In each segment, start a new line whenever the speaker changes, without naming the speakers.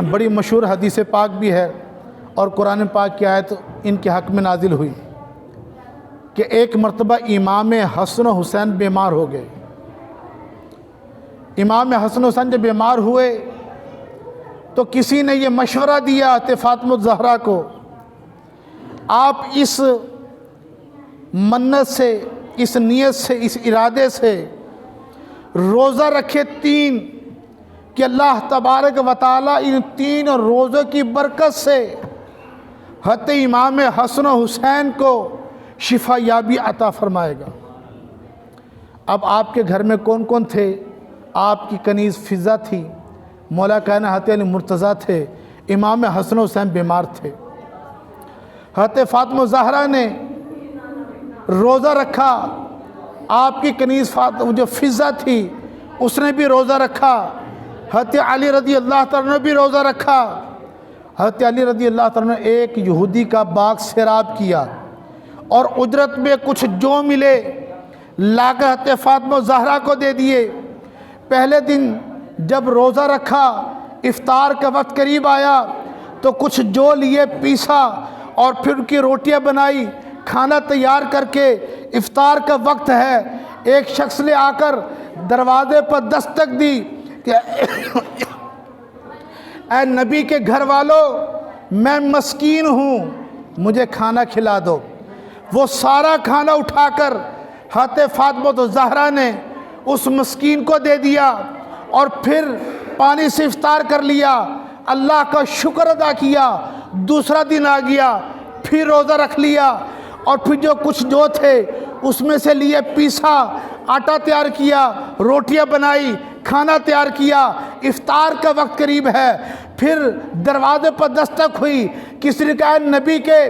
بڑی مشہور حدیث پاک بھی ہے اور قرآن پاک کی آیت ان کے حق میں نازل ہوئی کہ ایک مرتبہ امام حسن و حسین بیمار ہو گئے۔ امام حسن و حسین جب بیمار ہوئے تو کسی نے یہ مشورہ دیا فاطمہ الزہرا کو، آپ اس منت سے، اس نیت سے، اس ارادے سے روزہ رکھے 3 کہ اللہ تبارک و تعالیٰ ان 3 روزوں کی برکت سے حضرت امام حسن و حسین کو شفا یابی عطا فرمائے گا۔ اب آپ کے گھر میں کون کون تھے؟ آپ کی کنیز فضہ تھی، مولا کائنات حضرت علی مرتضیٰ تھے، امام حسن و حسین بیمار تھے۔ حضرت فاطمہ زہرا نے روزہ رکھا، آپ کی کنیز جو فضہ تھی اس نے بھی روزہ رکھا، حضرت علی رضی اللہ تعالیٰ نے بھی روزہ رکھا۔ حضرت علی رضی اللہ تعالیٰ نے ایک یہودی کا باغ سیراب کیا اور اجرت میں کچھ جو ملے لا کر حضرت فاطمہ زہرا کو دے دیے۔ پہلے دن جب روزہ رکھا، افطار کا وقت قریب آیا تو کچھ جو لیے پیسا اور پھر ان کی روٹیاں بنائی، کھانا تیار کر کے افطار کا وقت ہے، ایک شخص نے آ کر دروازے پر دستک دی کہ اے نبی کے گھر والوں، میں مسکین ہوں، مجھے کھانا کھلا دو۔ وہ سارا کھانا اٹھا کر حضرت فاطمہ زہرا نے اس مسکین کو دے دیا اور پھر پانی سے افطار کر لیا، اللہ کا شکر ادا کیا۔ دوسرا دن آ گیا، پھر روزہ رکھ لیا اور پھر جو کچھ جو تھے اس میں سے لیے پیسا، آٹا تیار کیا، روٹیاں بنائی، کھانا تیار کیا۔ افطار کا وقت قریب ہے، پھر دروازے پر دستک ہوئی، کسی نے کہا نبی کے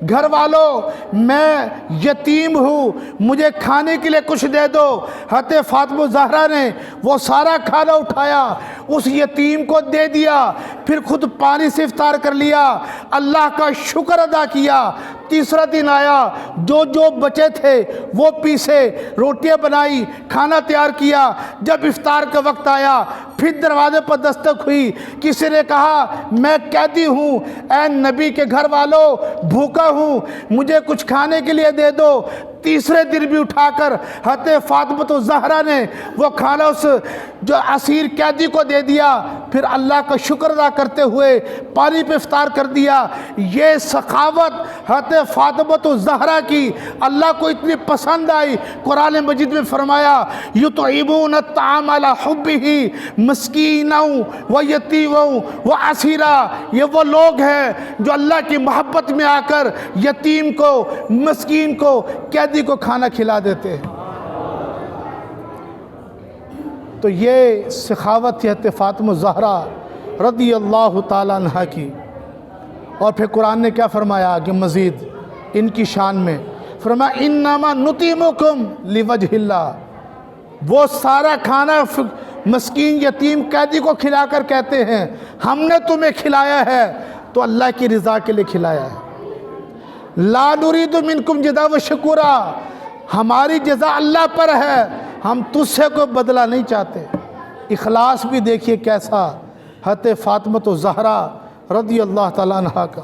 گھر والوں، میں یتیم ہوں، مجھے کھانے کے لیے کچھ دے دو۔ حضرت فاطمہ زہرا نے وہ سارا کھانا اٹھایا، اس یتیم کو دے دیا، پھر خود پانی سے افطار کر لیا، اللہ کا شکر ادا کیا۔ تیسرا دن آیا، جو جو بچے تھے وہ پیسے، روٹیاں بنائی، کھانا تیار کیا۔ جب افطار کا وقت آیا پھر دروازے پر دستک ہوئی، کسی نے کہا میں قیدی ہوں، اے نبی کے گھر والوں، بھوکا ہوں، مجھے کچھ کھانے کے لیے دے دو۔ تیسرے دن بھی اٹھا کر حضرت فاطمہ زہرا نے وہ کھانا اس جو اسیر قیدی کو دے دیا، پھر اللہ کا شکر ادا کرتے ہوئے پانی پہ افطار کر دیا۔ یہ سخاوت حضرت فاطمہ زہرا کی اللہ کو اتنی پسند آئی، قرآن مجید میں فرمایا یطعمون الطعام علی حبہ مسکینا و یتیما و اسیرا۔ یہ وہ لوگ ہیں جو اللہ کی محبت میں آ کر یتیم کو، مسکین کو، قیدی کو کھانا کھلا دیتے ہیں۔ تو یہ سخاوت تھی حضرت فاطمہ زہرا رضی اللہ تعالیٰ عنہ کی۔ اور پھر قرآن نے کیا فرمایا آگے مزید ان کی شان میں؟ فرمایا انما نطعمکم لوجہ اللہ۔ وہ سارا کھانا مسکین، یتیم، قیدی کو کھلا کر کہتے ہیں ہم نے تمہیں کھلایا ہے تو اللہ کی رضا کے لیے کھلایا ہے۔ لا نرید منکم جزاء و شکورا، ہماری جزا اللہ پر ہے، ہم تجھ سے کوئی بدلہ نہیں چاہتے۔ اخلاص بھی دیکھیے کیسا حضرت فاطمہ زہرا رضی اللہ تعالیٰ عنہ کا۔